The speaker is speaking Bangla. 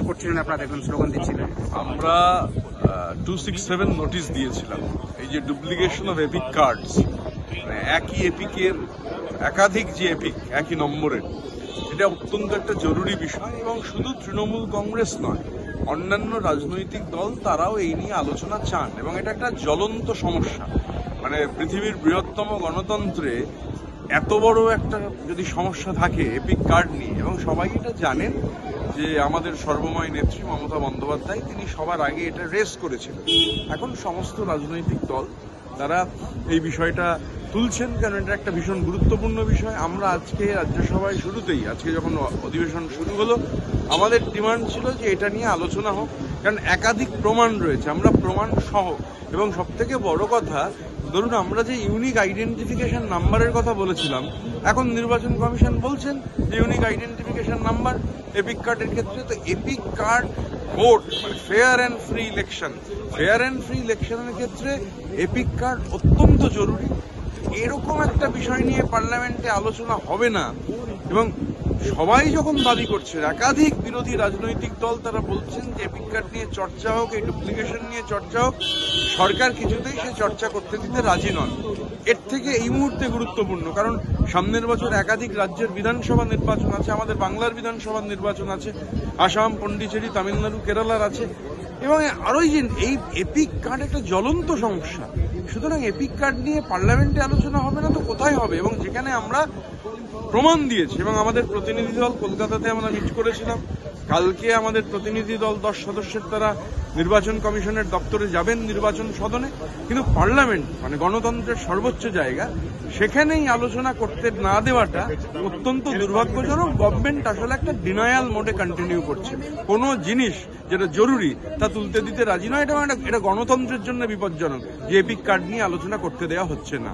করছিলেন আপনারা দেখুন স্লোগান দিচ্ছিলেন। আমরা 267 নোটিশ দিয়েছিলাম। এই যে ডুপ্লিকেশন অফ এপিক কার্ডস, একই এপিকের একাধিক যে এপিক একই নম্বরের, এটা অত্যন্ত একটা জরুরি বিষয় এবং শুধু তৃণমূল কংগ্রেস নয়, অন্যান্য রাজনৈতিক দল তারাও এই নিয়ে আলোচনা চান এবং এটা একটা জ্বলন্ত সমস্যা। মানে পৃথিবীর বৃহত্তম গণতন্ত্রে এত বড় একটা যদি সমস্যা থাকে এপিক কার্ড নিয়ে, এবং সবাই এটা জানেন যে আমাদের সর্বময় নেত্রী মমতা বন্দ্যোপাধ্যায় তিনি সবার আগে এটা রেস করেছিলেন। এখন সমস্ত রাজনৈতিক দল তারা এই বিষয়টা তুলছেন, কারণ এটা একটা ভীষণ গুরুত্বপূর্ণ বিষয়। আমরা আজকে রাজ্যসভায় শুরুতেই, আজকে যখন অধিবেশন শুরু হলো, আমাদের ডিমান্ড ছিল যে এটা নিয়ে আলোচনা হোক, কারণ একাধিক প্রমাণ রয়েছে, আমরা প্রমাণ সহ। এবং সব থেকে বড় কথা, ধরুন আমরা যে ইউনিক আইডেন্টিফিকেশন নাম্বারের কথা বলেছিলাম, এখন নির্বাচন কমিশন বলছেন যে ইউনিক আইডেন্টিফিকেশন নাম্বার এপিক কার্ডের ক্ষেত্রে, তো এপিক কার্ড ভোট মানে fair and free election, fair and free ইলেকশনের ক্ষেত্রে এপিক কার্ড অত্যন্ত জরুরি। এরকম একটা বিষয় নিয়ে পার্লামেন্টে আলোচনা হবে না, এবং সবাই যখন দাবি করছে, একাধিক বিরোধী রাজনৈতিক দল তারা বলছেন যে এপিক কার্ড নিয়ে চর্চা হোক, এই ডুপ্লিকেশন নিয়ে চর্চা হোক, সরকার কিছুতেই সে চর্চা করতে দিতে রাজি নন। এর থেকে এই মুহূর্তে গুরুত্বপূর্ণ, কারণ সামনের বছর একাধিক রাজ্যের বিধানসভা নির্বাচন আছে, আমাদের বাংলার বিধানসভার নির্বাচন আছে, আসাম, পন্ডিচেরি, তামিলনাড়ু, কেরালার আছে, এবং আরো এই এপিক কার্ড একটা জ্বলন্ত সমস্যা। সুতরাং এপিক কার্ড নিয়ে পার্লামেন্টে আলোচনা হবে না তো কোথায় হবে? এবং যেখানে আমরা প্রমাণ দিয়েছি, এবং আমাদের প্রতিনিধি দল কলকাতাতে আমরা মিট করেছিলাম, কালকে আমাদের প্রতিনিধি দল 10 সদস্যের তারা নির্বাচন কমিশনের দপ্তরে যাবেন নির্বাচন সদনে, কিন্তু পার্লামেন্ট মানে গণতন্ত্রের সর্বোচ্চ জায়গা, সেখানেই আলোচনা করতে না দেওয়াটা অত্যন্ত দুর্ভাগ্যজনক। গভর্নমেন্ট আসলে একটা ডিনায়াল মোডে কন্টিনিউ করছে, কোনো জিনিস যেটা জরুরি তা তুলতে দিতে রাজি নয়। এটা গণতন্ত্রের জন্য বিপজ্জনক যে এপিক কার্ড নিয়ে আলোচনা করতে দেওয়া হচ্ছে না।